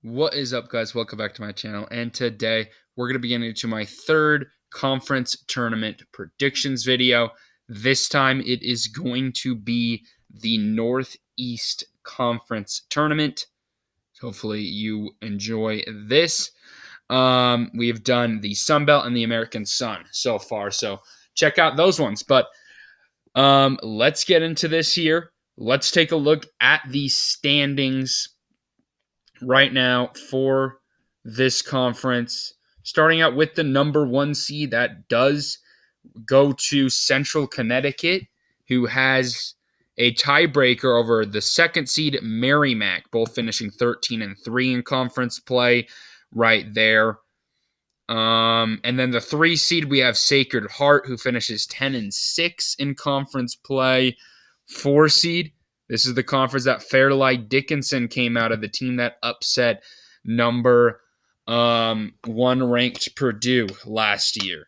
What is up, guys? Welcome back to my channel. And today we're going to be getting into my third conference tournament predictions video. This time it is going to be the Northeast Conference Tournament. Hopefully you enjoy this. We have done the Sun Belt and the American Sun so far, so check out those ones. But let's get into this here. Let's take a look at the standings right now for this conference. Starting out with the number 1 seed, that does go to Central Connecticut, who has a tiebreaker over the 2nd seed, Merrimack, both finishing 13-3 in conference play right there. And then the 3 seed, we have Sacred Heart, who finishes 10-6 in conference play. 4 seed, this is the conference that Fairleigh Dickinson came out of, the team that upset number 1 ranked Purdue last year.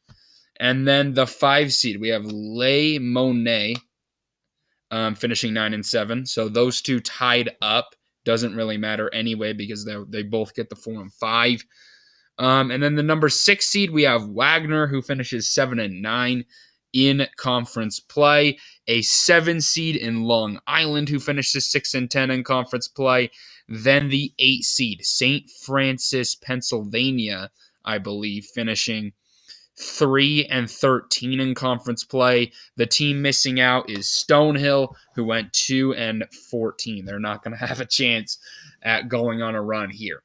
And then the 5 seed, we have Le Monet finishing 9-7. So those two tied up. Doesn't really matter anyway because they both get the 4 and 5. And then the number 6 seed, we have Wagner, who finishes 7-9 in conference play. A 7 seed in Long Island, who finishes 6-10 in conference play. Then the 8 seed, St. Francis, Pennsylvania, I believe, finishing 3-13 in conference play. The team missing out is Stonehill, who went 2-14. They're not going to have a chance at going on a run here.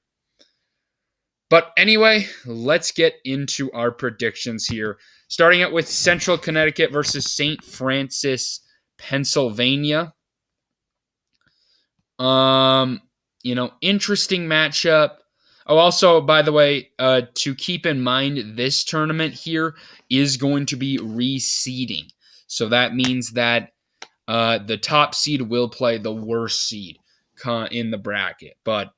But anyway, let's get into our predictions here. Starting out with Central Connecticut versus St. Francis, Pennsylvania. Interesting matchup. Oh, also, by the way, to keep in mind, this tournament here is going to be reseeding. So that means that the top seed will play the worst seed in the bracket. But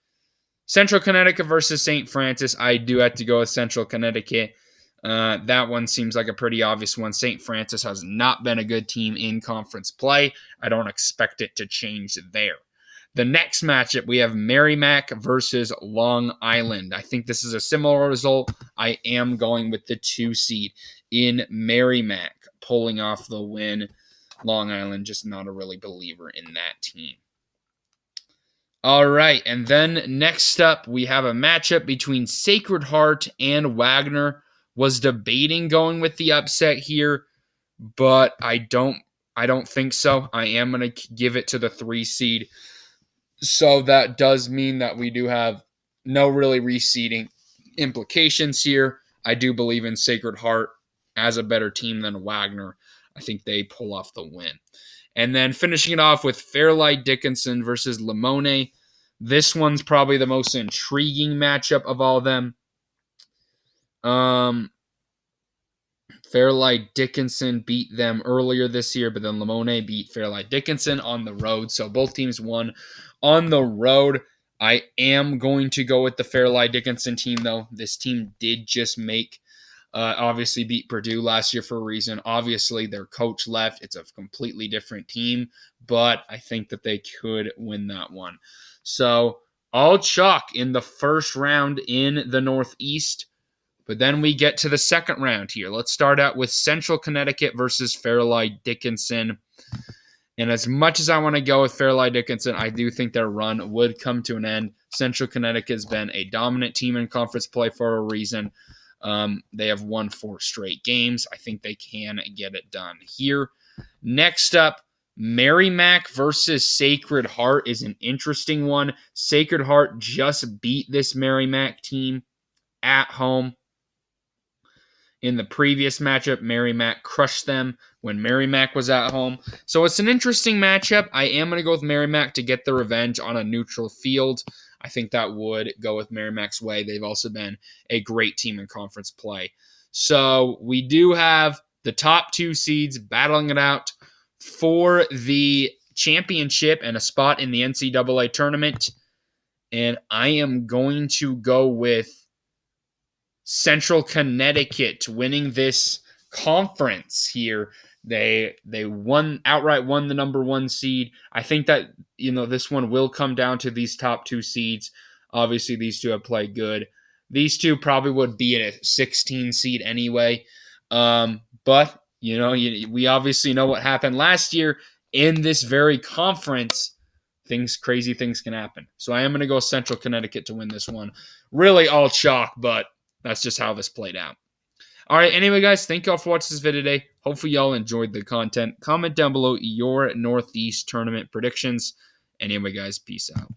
Central Connecticut versus St. Francis, I do have to go with Central Connecticut. That one seems like a pretty obvious one. St. Francis has not been a good team in conference play. I don't expect it to change there. The next matchup, we have Merrimack versus Long Island. I think this is a similar result. I am going with the 2 seed in Merrimack, pulling off the win. Long Island, just not a really believer in that team. All right, and then next up, we have a matchup between Sacred Heart and Wagner. Was debating going with the upset here, but I don't think so. I am going to give it to the 3 seed. So that does mean that we do have no really reseeding implications here. I do believe in Sacred Heart as a better team than Wagner. I think they pull off the win. And then finishing it off with Fairleigh Dickinson versus Le Monet. This one's probably the most intriguing matchup of all of them. Fairleigh Dickinson beat them earlier this year, but then Le Monet beat Fairleigh Dickinson on the road. So both teams won on the road. I am going to go with the Fairleigh Dickinson team, though. This team did just obviously beat Purdue last year for a reason. Obviously, their coach left. It's a completely different team, but I think that they could win that one. So all chalk in the first round in the Northeast. But then we get to the second round here. Let's start out with Central Connecticut versus Fairleigh Dickinson. And as much as I want to go with Fairleigh Dickinson, I do think their run would come to an end. Central Connecticut has been a dominant team in conference play for a reason. They have won 4 straight games. I think they can get it done here. Next up, Merrimack versus Sacred Heart is an interesting one. Sacred Heart just beat this Merrimack team at home. In the previous matchup, Merrimack crushed them when Merrimack was at home. So it's an interesting matchup. I am going to go with Merrimack to get the revenge on a neutral field. I think that would go with Merrimack's way. They've also been a great team in conference play. So we do have the top 2 seeds battling it out for the championship and a spot in the NCAA tournament. And I am going to go with Central Connecticut winning this conference here. They outright won the number 1 seed. I think that this one will come down to these top 2 seeds. Obviously, these two have played good. These two probably would be at a 16 seed anyway. But, we obviously know what happened last year in this very conference. Crazy things can happen. So I am going to go Central Connecticut to win this one. Really all chalk, but that's just how this played out. All right, anyway, guys, thank y'all for watching this video today. Hopefully y'all enjoyed the content. Comment down below your Northeast tournament predictions. Anyway, guys, peace out.